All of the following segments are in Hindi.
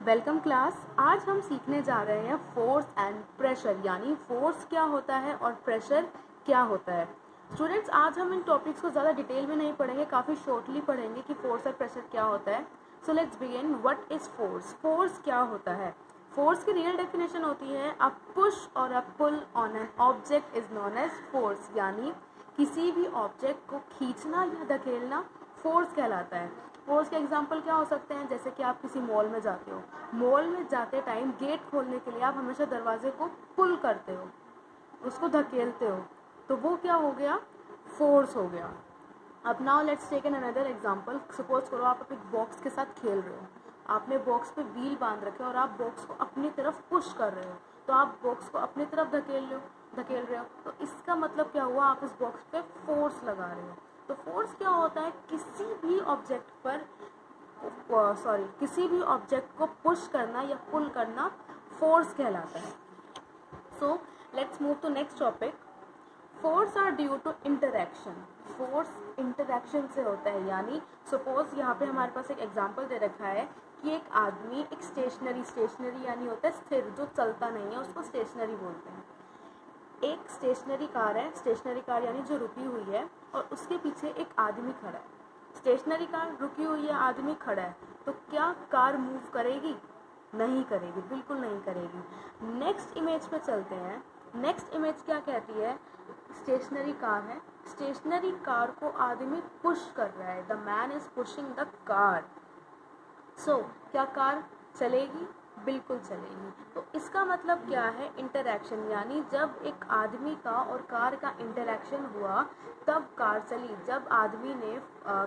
Welcome class. आज हम सीखने जा रहे हैं फोर्स एंड प्रेशर, यानी फोर्स क्या होता है और प्रेशर क्या होता है। स्टूडेंट्स, आज हम इन टॉपिक्स को ज़्यादा डिटेल में नहीं पढ़ेंगे, काफ़ी शॉर्टली पढ़ेंगे कि फोर्स और प्रेशर क्या होता है। So let's begin. What is force? Force क्या होता है? फोर्स की रियल डेफिनेशन होती है अ पुश और a pull on an object is known as force, यानी किसी भी ऑब्जेक्ट को खींचना या धकेलना फोर्स कहलाता है। फोर्स के एग्जाम्पल क्या हो सकते हैं? जैसे कि आप किसी मॉल में जाते हो, मॉल में जाते टाइम गेट खोलने के लिए आप हमेशा दरवाजे को पुल करते हो, उसको धकेलते हो, तो वो क्या हो गया? फोर्स हो गया। अब now let's take an another example. Suppose करो आप एक बॉक्स के साथ खेल रहे हो, आपने बॉक्स पे व्हील बांध रखे और आप बॉक्स को अपनी तरफ पुश कर रहे हो, तो आप बॉक्स को अपनी तरफ धकेल रहे हो, तो इसका मतलब क्या हुआ? आप इस बॉक्स पे फोर्स लगा रहे हो। तो फोर्स क्या होता है? किसी भी ऑब्जेक्ट को पुश करना या पुल करना फोर्स कहलाता है। So let's move to next topic. Force are due to interaction. Force interaction से होता है, यानी सपोज यहाँ पे हमारे पास एक एग्जांपल दे रखा है कि एक आदमी एक स्टेशनरी यानी होता है स्थिर, जो चलता नहीं है, उसको स्टेशनरी बोलते हैं। एक स्टेशनरी कार है, स्टेशनरी कार यानी जो रुकी हुई है, और उसके पीछे एक आदमी खड़ा है। स्टेशनरी कार रुकी हुई है, आदमी खड़ा है, तो क्या कार मूव करेगी? नहीं करेगी, बिल्कुल नहीं करेगी। नेक्स्ट इमेज पे चलते हैं। नेक्स्ट इमेज क्या कहती है? स्टेशनरी कार है, स्टेशनरी कार को आदमी पुश कर रहा है, the man is pushing the car. So क्या कार चलेगी? बिल्कुल चलेगी। तो इसका मतलब क्या है? इंटरैक्शन, यानी जब एक आदमी का और कार का इंटरैक्शन हुआ तब कार चली। जब आदमी ने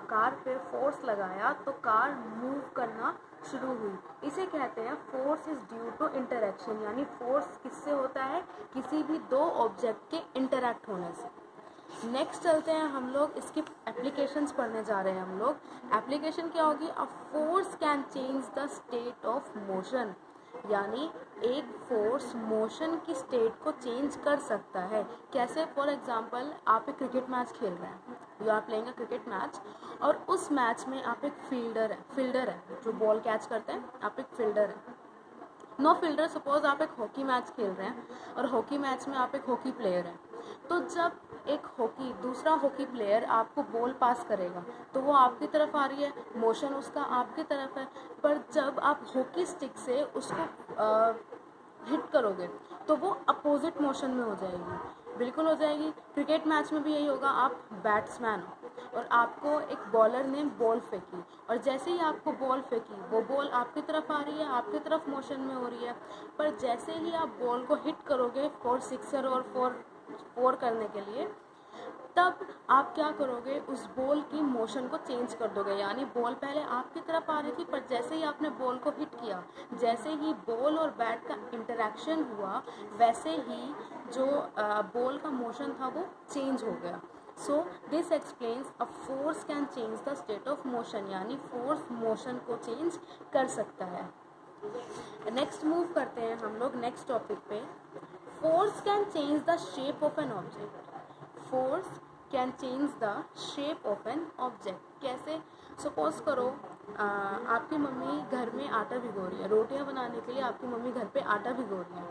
कार पे फोर्स लगाया तो कार मूव करना शुरू हुई। इसे कहते हैं force is due to interaction, यानी फोर्स किससे होता है? किसी भी दो ऑब्जेक्ट के इंटरैक्ट होने से। नेक्स्ट चलते हैं हम लोग, इसकी एप्लीकेशंस पढ़ने जा रहे हैं हम लोग। एप्लीकेशन क्या होगी? A force can change the state of motion, यानी एक फोर्स मोशन की स्टेट को चेंज कर सकता है। कैसे? फॉर एग्जांपल, आप एक क्रिकेट मैच खेल रहे हैं, you are playing a cricket match, और उस मैच में आप एक फील्डर है जो बॉल कैच करते हैं, आप एक फील्डर है। नो फील्डर, सपोज आप एक हॉकी मैच खेल रहे हैं और हॉकी मैच में आप एक हॉकी प्लेयर हैं। तो जब एक दूसरा हॉकी प्लेयर आपको बॉल पास करेगा तो वो आपकी तरफ आ रही है, मोशन उसका आपकी तरफ है, पर जब आप हॉकी स्टिक से उसको हिट करोगे तो वो अपोजिट मोशन में हो जाएगी। बिल्कुल हो जाएगी। क्रिकेट मैच में भी यही होगा। आप बैट्समैन हो और आपको एक बॉलर ने बॉल फेंकी, और जैसे ही आपको बॉल फेंकी वो बॉल आपकी तरफ आ रही है, आपकी तरफ मोशन में हो रही है, पर जैसे ही आप बॉल को हिट करोगे फॉर सिक्सर और फोर करने के लिए, तब आप क्या करोगे? उस बॉल की मोशन को चेंज कर दोगे, यानी बॉल पहले आपकी तरफ आ रही थी, पर जैसे ही आपने बॉल को हिट किया, जैसे ही बॉल और बैट का इंटरैक्शन हुआ, वैसे ही जो बॉल का मोशन था वो चेंज हो गया। So this explains a force can change the state of motion, यानी फोर्स मोशन को चेंज कर सकता है। नेक्स्ट मूव करते हैं हम लोग नेक्स्ट टॉपिक पे। Force can change the shape of an object. Force can change the shape of an object. कैसे? सपोज करो आपकी मम्मी घर में आटा भिगो रही है, रोटियां बनाने के लिए आपकी मम्मी घर पे आटा भिगो रही है।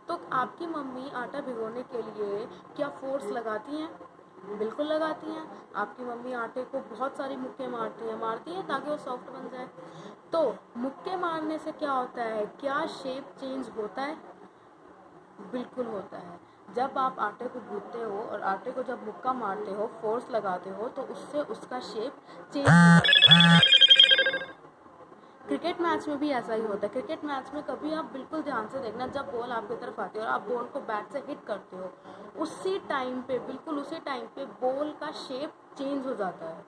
तो आपकी मम्मी आटा भिगोने के लिए क्या फोर्स लगाती हैं? बिल्कुल लगाती हैं। आपकी मम्मी आटे को बहुत सारी मुक्के मारती हैं ताकि वो सॉफ्ट बन जाए। तो मुक्के मारने से क्या होता है? क्या शेप चेंज होता है? बिल्कुल होता है। जब आप आटे को गूंथते हो और आटे को जब मुक्का मारते हो, फोर्स लगाते हो, तो उससे उसका शेप चेंज हो जाता है। क्रिकेट मैच में भी ऐसा ही होता है। क्रिकेट मैच में कभी आप बिल्कुल ध्यान से देखना, जब बॉल आपकी तरफ आती है और आप बॉल को बैट से हिट करते हो, उसी टाइम पे बॉल का शेप चेंज हो जाता है।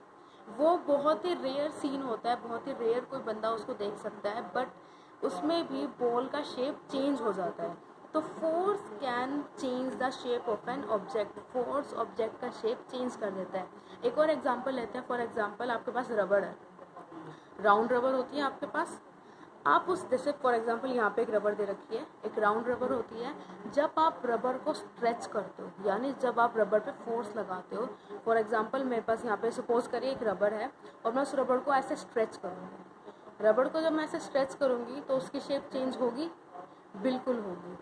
वो बहुत ही रेयर सीन होता है, बहुत ही रेयर कोई बंदा उसको देख सकता है, बट उसमें भी बॉल का शेप चेंज हो जाता है। तो force can change the shape of an object. Force object का शेप चेंज कर देता है। एक और एग्जांपल लेते हैं। फॉर एग्जांपल, आपके पास रबड़ है, राउंड रबर होती है आपके पास। आप उस, जैसे फॉर एग्जांपल यहाँ पे एक रबर दे रखी है, एक राउंड रबर होती है। जब आप रबर को स्ट्रेच करते हो, यानी जब आप रबर पे फोर्स लगाते हो, फॉर एग्जांपल मेरे पास यहाँ पे सपोज करिए एक रबर है और मैं उस रबर को ऐसे स्ट्रेच करूँगी, रबड़ को जब मैं ऐसे स्ट्रेच करूँगी तो उसकी शेप चेंज होगी, बिल्कुल होगी।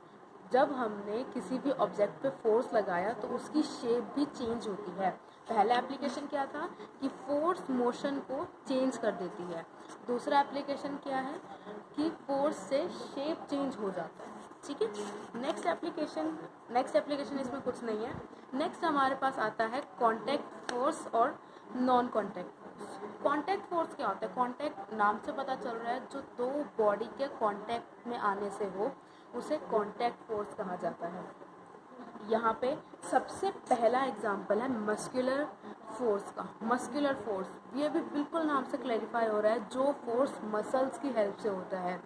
जब हमने किसी भी ऑब्जेक्ट पे फोर्स लगाया तो उसकी शेप भी चेंज होती है। पहला एप्लीकेशन क्या था कि फोर्स मोशन को चेंज कर देती है। दूसरा एप्लीकेशन क्या है कि फोर्स से शेप चेंज हो जाता है। ठीक है, नेक्स्ट एप्लीकेशन इसमें कुछ नहीं है। नेक्स्ट हमारे पास आता है कॉन्टैक्ट फोर्स और non contact force. Contact force क्या होता है? कॉन्टैक्ट नाम से पता चल रहा है, जो दो बॉडी के कॉन्टैक्ट में आने से हो उसे कॉन्टैक्ट फोर्स कहा जाता है। यहाँ पे सबसे पहला एग्जाम्पल है मस्कुलर फोर्स का। मस्कुलर फोर्स ये भी बिल्कुल नाम से क्लैरिफाई हो रहा है, जो फोर्स मसल्स की हेल्प से होता है।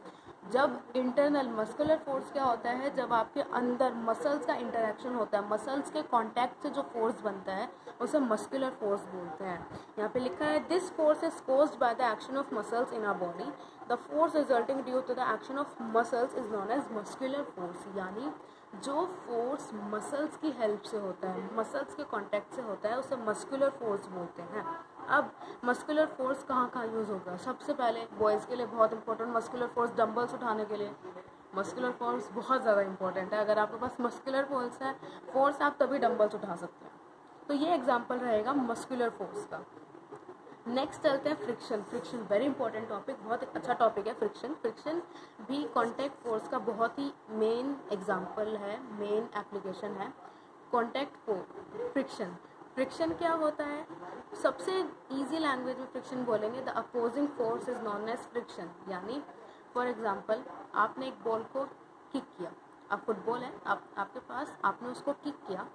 जब इंटरनल मस्कुलर फोर्स क्या होता है, जब आपके अंदर मसल्स का इंटरेक्शन होता है, मसल्स के कांटेक्ट से जो फोर्स बनता है उसे मस्कुलर फोर्स बोलते हैं। यहाँ पे लिखा है this force is caused by the action of muscles in our body. The force resulting due to the action of muscles is known as muscular force. यानी जो फोर्स मसल्स की हेल्प से होता है, मसल्स के कांटेक्ट से होता है, उसे मस्कुलर फोर्स बोलते हैं। अब मस्कुलर फोर्स कहाँ कहाँ यूज़ होगा? सबसे पहले बॉयज़ के लिए बहुत इंपॉर्टेंट मस्कुलर फोर्स डंबल्स उठाने के लिए। मस्कुलर फोर्स बहुत ज़्यादा इंपॉर्टेंट है। अगर आपके पास मस्कुलर फोर्स आप तभी डंबल्स उठा सकते हैं। तो ये एग्जाम्पल रहेगा मस्कुलर फोर्स का। नेक्स्ट चलते हैं friction. Friction very important topic, बहुत अच्छा टॉपिक है फ्रिक्शन। फ्रिक्शन भी कॉन्टैक्ट फोर्स का बहुत ही मेन एग्जाम्पल है, मेन एप्लीकेशन है। Contact friction. फ्रिक्शन क्या होता है? सबसे इजी लैंग्वेज में फ्रिक्शन बोलेंगे, the opposing force is known as friction. यानी फॉर एग्जांपल आपने एक बॉल को किक किया, अब फुटबॉल है आपके पास, आपने उसको किक किया।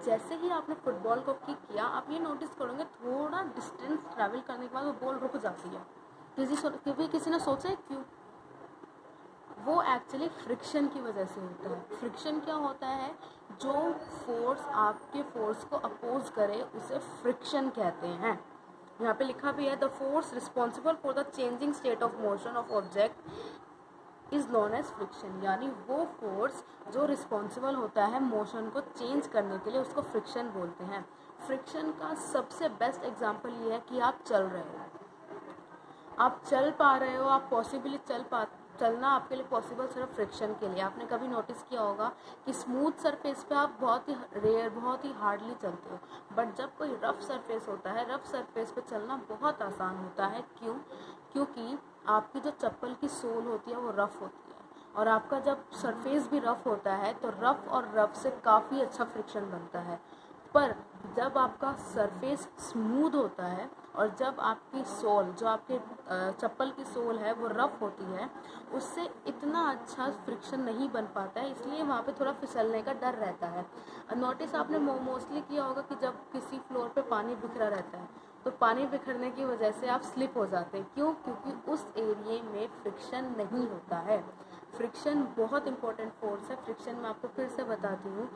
जैसे ही आपने फुटबॉल को किक किया, आप ये नोटिस करोगे थोड़ा डिस्टेंस ट्रैवल करने के बाद वो बॉल रुक जाती है। किसी ने सोचा है क्यों? वो एक्चुअली फ्रिक्शन की वजह से होता है। फ्रिक्शन क्या होता है? जो फोर्स आपके फोर्स को अपोज करे उसे फ्रिक्शन कहते हैं। यहाँ पे लिखा भी है the force responsible for the changing state of motion of object is known as friction. यानी वो फोर्स जो रिस्पॉन्सिबल होता है मोशन को चेंज करने के लिए, उसको फ्रिक्शन बोलते हैं। फ्रिक्शन का सबसे बेस्ट एग्जाम्पल ये है कि आप चल रहे हो, आप चल पा रहे हो, आप पॉसिबली चलना आपके लिए पॉसिबल सिर्फ फ्रिक्शन के लिए। आपने कभी नोटिस किया होगा कि स्मूथ सरफेस पे आप बहुत ही रेयर, बहुत ही हार्डली चलते हो, बट जब कोई रफ़ सरफेस होता है, रफ़ सरफेस पे चलना बहुत आसान होता है। क्यों? क्योंकि आपकी जो चप्पल की सोल होती है वो रफ़ होती है, और आपका जब सरफेस भी रफ़ होता है तो रफ़ और रफ़ से काफ़ी अच्छा फ्रिक्शन बनता है। पर जब आपका सरफेस स्मूथ होता है और जब आपकी सोल, जो आपके चप्पल की सोल है वो रफ़ होती है, उससे इतना अच्छा फ्रिक्शन नहीं बन पाता है, इसलिए वहाँ पे थोड़ा फिसलने का डर रहता है। नोटिस आपने मोस्टली किया होगा कि जब किसी फ्लोर पे पानी बिखरा रहता है तो पानी बिखरने की वजह से आप स्लिप हो जाते हैं। क्यों? क्योंकि उस एरिए में फ्रिक्शन नहीं होता है। फ्रिक्शन बहुत इंपॉर्टेंट फोर्स है। फ्रिक्शन मैं आपको फिर से बताती हूँ,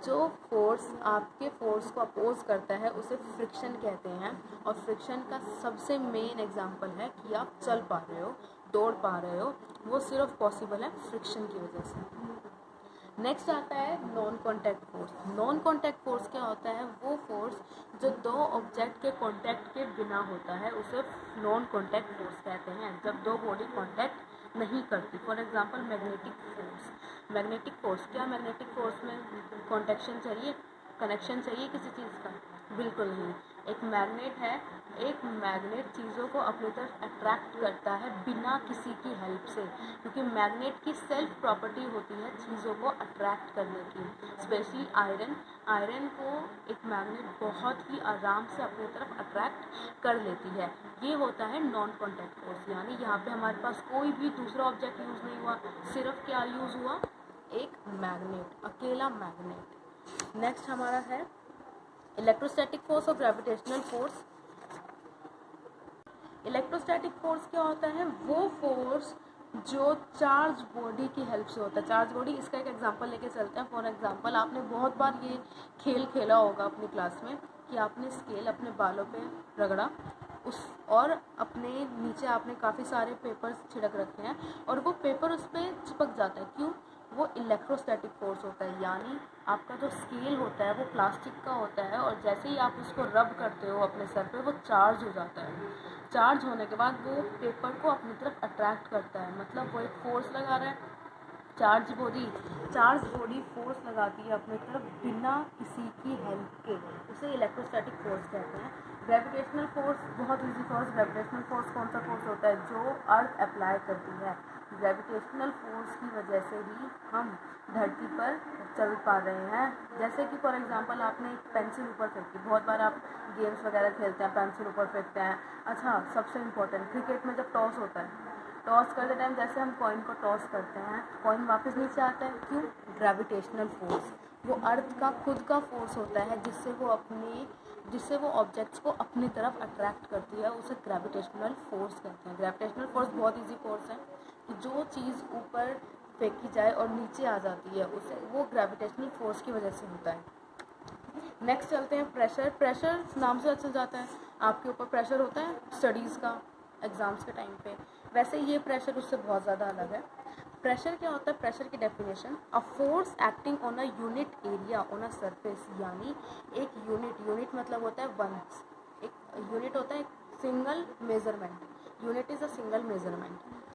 जो फोर्स आपके फोर्स को अपोज करता है उसे फ्रिक्शन कहते हैं। और फ्रिक्शन का सबसे मेन एग्जांपल है कि आप चल पा रहे हो, दौड़ पा रहे हो, वो सिर्फ पॉसिबल है फ्रिक्शन की वजह से। नेक्स्ट आता है non contact force. Non contact force क्या होता है? वो फोर्स जो दो ऑब्जेक्ट के कॉन्टैक्ट के बिना होता है उसे नॉन कॉन्टैक्ट फोर्स कहते हैं, जब दो बॉडी कॉन्टैक्ट नहीं करती। For example magnetic force. Magnetic force क्या? मैग्नेटिक फोर्स में कॉन्टैक्शन चाहिए, कनेक्शन चाहिए किसी चीज़ का? बिल्कुल नहीं। एक मैग्नेट है, एक मैग्नेट चीज़ों को अपनी तरफ अट्रैक्ट करता है बिना किसी की हेल्प से, क्योंकि मैग्नेट की सेल्फ प्रॉपर्टी होती है चीज़ों को अट्रैक्ट करने की। स्पेशली आयरन को एक मैग्नेट बहुत ही आराम से अपनी तरफ अट्रैक्ट कर लेती है। ये होता है नॉन कॉन्टैक्ट फोर्स। यानी यहाँ पे हमारे पास कोई भी दूसरा ऑब्जेक्ट यूज़ नहीं हुआ, सिर्फ क्या यूज़ हुआ? एक मैग्नेट, अकेला मैग्नेट। नेक्स्ट हमारा है इलेक्ट्रोस्टैटिक फोर्स और ग्रेविटेशनल फोर्स। इलेक्ट्रोस्टैटिक फोर्स क्या होता है? वो फोर्स जो चार्ज बॉडी की हेल्प से होता है। चार्ज बॉडी, इसका एक एग्जांपल लेके चलते हैं। फॉर एग्जांपल आपने बहुत बार ये खेल खेला होगा अपनी क्लास में कि आपने स्केल अपने बालों पे रगड़ा और अपने नीचे आपने काफ़ी सारे पेपर्स छिड़क रखे हैं और वो पेपर उस पर चिपक जाता है। क्यों? वो इलेक्ट्रोस्टैटिक फोर्स होता है, यानी आपका जो स्केल होता है वो प्लास्टिक का होता है और जैसे ही आप उसको रब करते हो अपने सर पे वो चार्ज हो जाता है। चार्ज होने के बाद वो पेपर को अपनी तरफ अट्रैक्ट करता है, मतलब वो एक फोर्स लगा रहा है। चार्ज बॉडी फोर्स लगाती है अपने तरफ बिना किसी की हेल्प के, उसे इलेक्ट्रोस्टैटिक फोर्स कहते हैं। ग्रेविटेशनल फोर्स, बहुत इजी फोर्स, ग्रेविटेशनल फोर्स कौन सा फोर्स होता है? जो अर्थ अप्लाई करती है। ग्रेविटेशनल फोर्स की वजह से ही हम धरती पर चल पा रहे हैं। जैसे कि फॉर एग्जांपल आपने एक पेंसिल ऊपर फेंकी, बहुत बार आप गेम्स वगैरह खेलते हैं, पेंसिल ऊपर फेंकते हैं। अच्छा, सबसे इम्पोर्टेंट, क्रिकेट में जब टॉस होता है, टॉस करते टाइम जैसे हम कॉइन को टॉस करते हैं, कॉइन वापस नीचे आता है, क्यों? Gravitational force. वो अर्थ का खुद का फोर्स होता है जिससे वो ऑब्जेक्ट्स को अपनी तरफ अट्रैक्ट करती है, उसे ग्रेविटेशनल फोर्स कहते हैं। ग्रेविटेशनल फोर्स बहुत इजी फोर्स है कि जो चीज़ ऊपर फेंकी जाए और नीचे आ जाती है, उसे वो ग्रेविटेशनल फोर्स की वजह से होता है। नेक्स्ट चलते हैं प्रेशर। प्रेशर नाम से चल जाता है, आपके ऊपर प्रेशर होता है स्टडीज़ का, एग्ज़ाम्स के टाइम पे। वैसे ये प्रेशर उससे बहुत ज़्यादा अलग है। प्रेशर क्या होता है? प्रेशर की definition, a force acting on a unit area on a surface, यानी एक यूनिट मतलब होता है वंस, एक यूनिट होता है single measurement, unit is a single measurement.